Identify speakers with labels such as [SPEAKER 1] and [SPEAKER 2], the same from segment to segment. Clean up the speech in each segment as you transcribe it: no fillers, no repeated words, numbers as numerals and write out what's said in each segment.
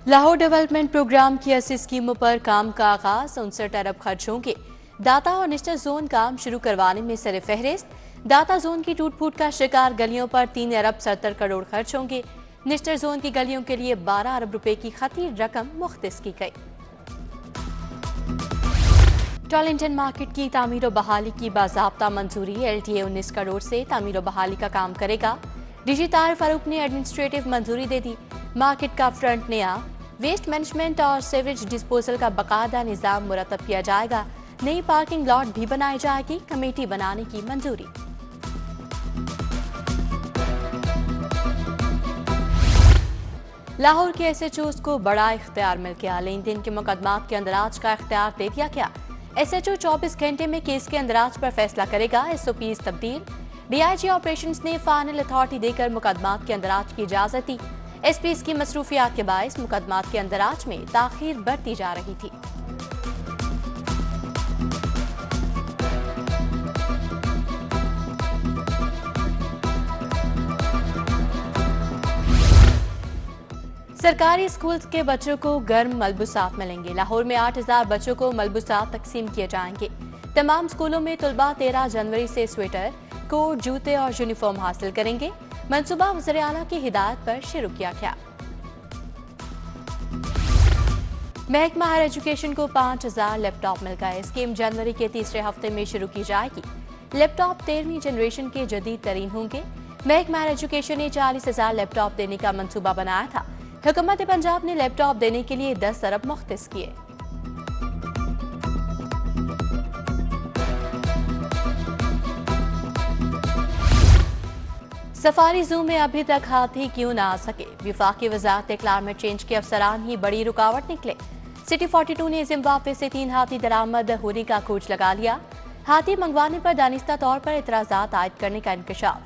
[SPEAKER 1] Lahore development programme की 80 स्कीमों पर काम का आगाज। 59 अरब खर्च होंगे। दाता और निश्चित जोन काम शुरू करवाने में सरे फहरिस्त। दाता जोन की टूट फूट का शिकार गलियों पर 3 अरब 70 करोड़ खर्च होंगे। निश्चित जोन की गलियों के लिए 12 अरब रुपए की खती रकम मुख्तस की गई। टॉलिंगटन मार्केट की तामीर और बहाली की बाज़ाब्ता मंजूरी। LTA 19 करोड़ से तामीर और बहाली का काम करेगा। डीजी ताहिर फारूक ने एडमिनिस्ट्रेटिव मंजूरी दे दी। मार्केट का फ्रंट नया वेस्ट मैनेजमेंट और सीवरेज डिस्पोजल का बाकायदा निजाम मुरतब किया जाएगा। नई पार्किंग लॉट भी बनाई जाएगी। कमेटी बनाने की मंजूरी। लाहौर के SHOs को बड़ा इख्तियार मिल गया। लेन देन के मुकदमात के अंदराज का इख्तियार दे दिया गया। SHO 24 घंटे में केस के अंदराज पर फैसला करेगा। SOPs तब्दील। DIG ऑपरेशंस ने फाइनल अथॉरिटी देकर मुकदमात के अंदराज की इजाजत दी। SPs की मसरूफियात के बायस मुकदमात के अंदराज में ताखीर बढ़ती जा रही थी। सरकारी स्कूल्स के बच्चों को गर्म मलबूसात मिलेंगे। लाहौर में 8000 बच्चों को मलबूसात तकसीम किए जाएंगे। तमाम स्कूलों में तुलबा 13 जनवरी से स्वेटर, कोट, जूते और यूनिफॉर्म हासिल करेंगे। मंसूबा वज़ीर आला की हिदायत पर शुरू किया गया। महकमा हायर एजुकेशन को 5000 लैपटॉप मिल गए। स्कीम जनवरी के तीसरे हफ्ते में शुरू की जाएगी। लैपटॉप 13वीं जनरेशन के जदीद तरीन होंगे। महकमा हायर एजुकेशन ने 40,000 लैपटॉप देने का मंसूबा बनाया था। हुकूमत पंजाब ने लैपटॉप देने के लिए 10 अरब मुख्तस किए। सफारी जू में अभी तक हाथी क्यों ना आ सके? विफाकी वजारत क्लाइमेट चेंज के अफसरान ही बड़ी रुकावट निकले। सिटी 42 ने जिम्बाब्वे से 3 हाथी दरामद होने का खोज लगा लिया। हाथी मंगवाने पर दानिस्ता तौर पर इतराजात आयद करने का इंकशाफ।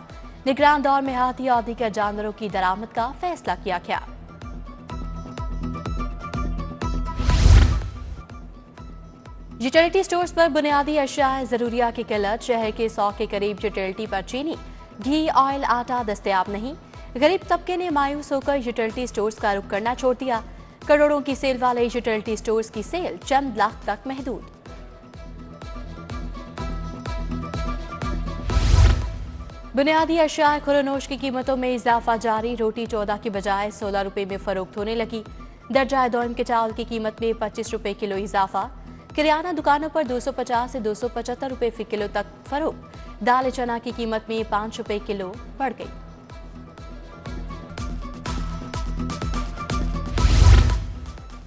[SPEAKER 1] निगरान दौर में हाथी और दीगर जानवरों की दरामद का फैसला किया गया। यूटिलिटी स्टोर्स पर बुनियादी अशिया जरूरिया की किल्लत। शहर के 100 के करीब यूटिलिटी पर चीनी, घी, ऑयल, आटा दस्तयाब नहीं। गरीब तबके ने मायूस होकर यूटिलिटी स्टोर्स का रुख करना छोड़ दिया। करोड़ों की सेल वाले यूटिलिटी स्टोर्स की सेल चंद लाख तक महदूद। बुनियादी अशिया खुरनोश की कीमतों में इजाफा जारी। रोटी 14 की बजाय 16 रुपए में फरोख्त होने लगी। दर्जा दोम के चावल की कीमत में 25 रुपए किलो इजाफा। किराना दुकानों पर 250 से 275 रुपए फी किलो तक फरोख्त। दाल चना की कीमत में 5 रुपए किलो बढ़ गई।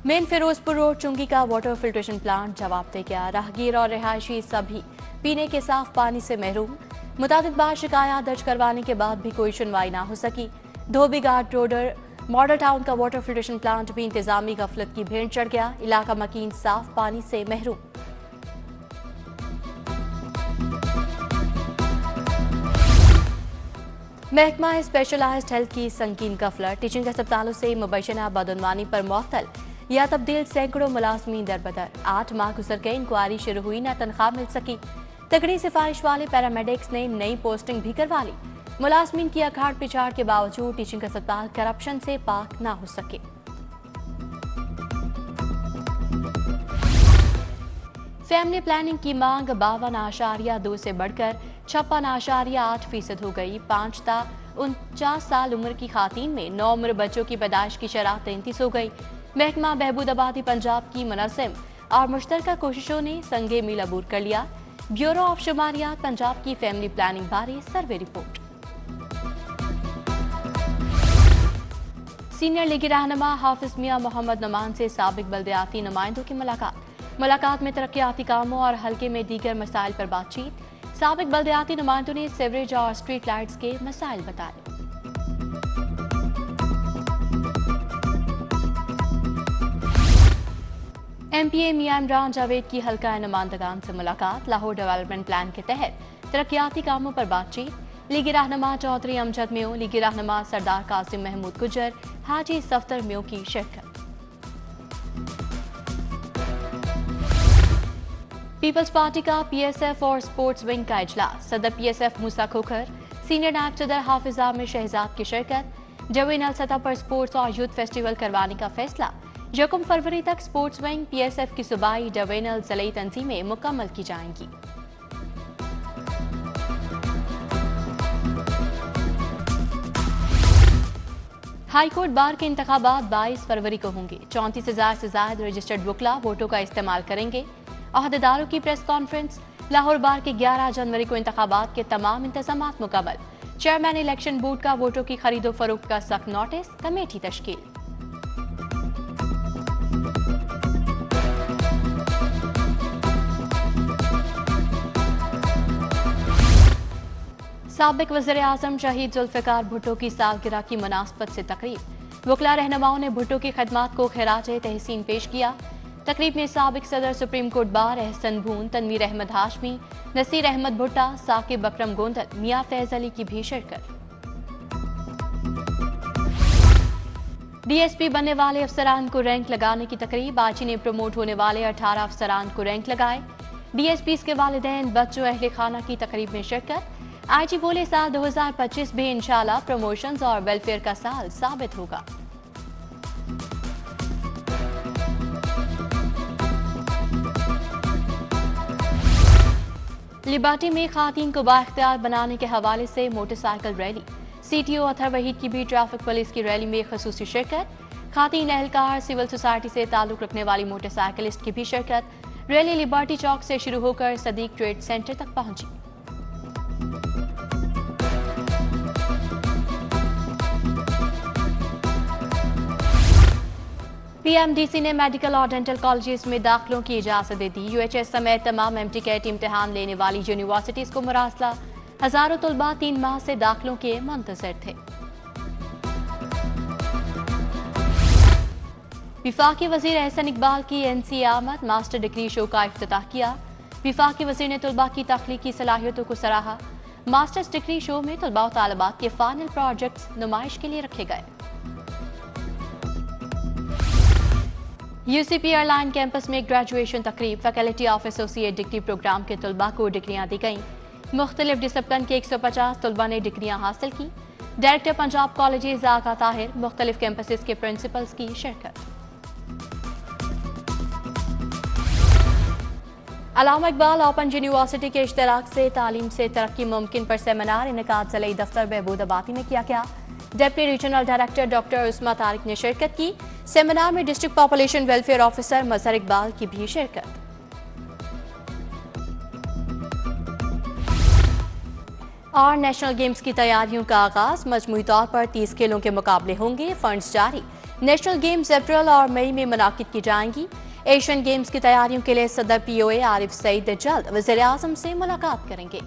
[SPEAKER 1] मेन फिरोजपुर रोड चुंगी का वाटर फिल्ट्रेशन प्लांट जवाब दे गया। राहगीर और रिहायशी सभी पीने के साफ पानी से महरूम। मुतादिद बार शिकायत दर्ज करवाने के बाद भी कोई सुनवाई ना हो सकी। धोबी घाट रोडर मॉडल टाउन का वाटर फिल्ट्रेशन प्लांट भी इंतजामी गफलत की भेंट चढ़ गया। इलाका मकीन साफ पानी से महरूम। महकमा स्पेशलाइज्ड हेल्थ की संगीन गफलत। टीचिंग अस्पतालों से मुबैशना बदउनवानी पर मुअत्तल या तब्दील सैकड़ों मुलाजमीन दरबदर। 8 माह गुजर गए, इंक्वायरी शुरू हुई, ना तनख्वाह मिल सकी। तगड़ी सिफारिश वाले पैरामेडिक्स ने नई पोस्टिंग भी करवा ली। मुलाजमीन की अखाड़ पिछाड़ के बावजूद टीचिंग अस्पताल करप्शन से पाक ना हो सके। फैमिली प्लानिंग की मांग 52.2 से बढ़कर 56.8% हो गई। 5 ता 49 साल उम्र की खातीन में 9 उम्र बच्चों की पैदाइश की शरह 33 हो गई। महकमा बहबूदाबादी पंजाब की मुनज़्ज़म और मुश्तरका कोशिशों ने संगे मील अबूर कर लिया। ब्यूरो ऑफ शुमारियात पंजाब की फैमिली प्लानिंग बारे सर्वे रिपोर्ट। सीनियर लीगी रहनुमा हाफिज मियां मोहम्मद नुमान से साबिक बल्दियाती नुमाइंदों की मुलाकात में तरक्याती कामों और हल्के में दीगर मसाइल पर बातचीत। साबिक बल्दियाती नुमाइंदों ने सीवरेज और स्ट्रीट लाइट्स के मसाइल बताए। MPA मियां इमरान जावेद की हल्का नुमाइंदगान से मुलाकात। लाहौर डेवलपमेंट प्लान के तहत तरक्याती कामों पर बातचीत। लीगी रहनुमा चौधरी अमजद म्यो, लीगी रहनुमा सरदार कासिम महमूद गुजर, हाजी सफ्तर म्यो की शिरकत। पीपल्स पार्टी का PSF और स्पोर्ट्स विंग का इजलास। सदर PSF मूसा खोखर, सीनियर नायब सदर हाफिज आमिर शहजाद की शिरकत। डिवीजनल सतह पर स्पोर्ट्स और यूथ फेस्टिवल करवाने का फैसला। 1 फरवरी तक स्पोर्ट्स विंग PSF की सूबाई डिवीजनल जिले तंजीमें मुकम्मल की जाएंगी। हाईकोर्ट बार के इंतखाबात 22 फरवरी को होंगे। 34,000 से ज्यादा रजिस्टर्ड वकला वोटों का इस्तेमाल करेंगे। अहदेदारों की प्रेस कॉन्फ्रेंस। लाहौर बार के 11 जनवरी को इंतखाबात के तमाम इंतजामात मुकम्मल। चेयरमैन इलेक्शन बोर्ड का वोटों की खरीदो फरोख्त का सख्त नोटिस। कमेटी तश्कील। साबिक वज़ीर आज़म शहीद जुल्फ़िकार भुट्टो की सालगिरह की मुनासबत से तकरीब। वकला रहनुमाओं ने भुट्टो की खदमात को खिराज तहसीन पेश किया। तकरीब में साबिक सदर सुप्रीम कोर्ट बार एहसन भून, तनवीर अहमद हाशमी, नसीर अहमद भुट्टा, साकिब अकरम गोंदल, मियां फैज अली की भी शिरकत। DSP बनने वाले अफसरान को रैंक लगाने की तकरीब। आजी ने प्रमोट होने वाले 18 अफसरान को रैंक लगाए। DSPs के वालिदैन, बच्चों, अहले खाना की तकरीब में शिरकत। IG बोले साल 2025 भी इंशाल्लाह प्रमोशंस और वेलफेयर का साल साबित होगा। लिबर्टी में खातीन को बाइख्तियार बनाने के हवाले से motorcycle rally. CTO Athar Waheed की भी ट्रैफिक पुलिस की रैली में खसूसी शिरकत। खातीन एहलकार, सिविल सोसाइटी से ताल्लुक रखने वाली मोटरसाइकिलिस्ट की भी शिरकत। रैली लिबर्टी चौक से शुरू होकर सदीक ट्रेड सेंटर तक पहुंची। PMDC ने मेडिकल और डेंटल कॉलेजेस में दाखिलों की इजाजत दे दी। UHS समेत तमाम MTCAT इम्तिहान लेने वाली यूनिवर्सिटीज को मुरासला। हजारों तलबा 3 माह से दाखिलों के मुंतज़िर थे। विफाकी वजीर एहसन इकबाल की NC आमद। मास्टर डिग्री शो का इफ्तिताह किया। विफाकी वजीर ने तलबा की तख्लीकी सलाहियतों को सराहा। मास्टर्स डिग्री शो में तलबा और तालिबात के फाइनल प्रोजेक्ट्स नुमाइश के लिए रखे गए। UCP एयरलाइन कैंपस में ग्रेजुएशन तकरीब। Faculty of associate degree programme के तलबा को डिग्रियां दी गईं। मुख्तलिफ डिसिप्लिन के 150 तलबा ने डिग्रियां हासिल की। डायरेक्टर पंजाब कॉलेजेस आगा ताहिर, मुख्तलिफ कैंपसेस के प्रिंसिपल्स की शिरकत। अल्लामा इकबाल ओपन यूनिवर्सिटी के इश्तराक से तालीम से तरक्की मुमकिन पर सेमिनार इनेकाद ज़िले दफ्तर बहबूदाबादी में किया गया। Deputy regional director doctor Usma Tariq ने शिरकत की। सेमिनार में district population welfare officer Mazhar Iqbal की भी शिरकत। और नेशनल गेम्स की तैयारियों का आगाज। मजमूई तौर पर 30 खेलों के मुकाबले होंगे। फंड्स जारी। नेशनल गेम्स अप्रैल और मई में मुनाकिद की जाएंगी। एशियन गेम्स की तैयारियों के लिए सदर POA आरिफ सईद जल्द वज़ीर आज़म से मुलाकात करेंगे।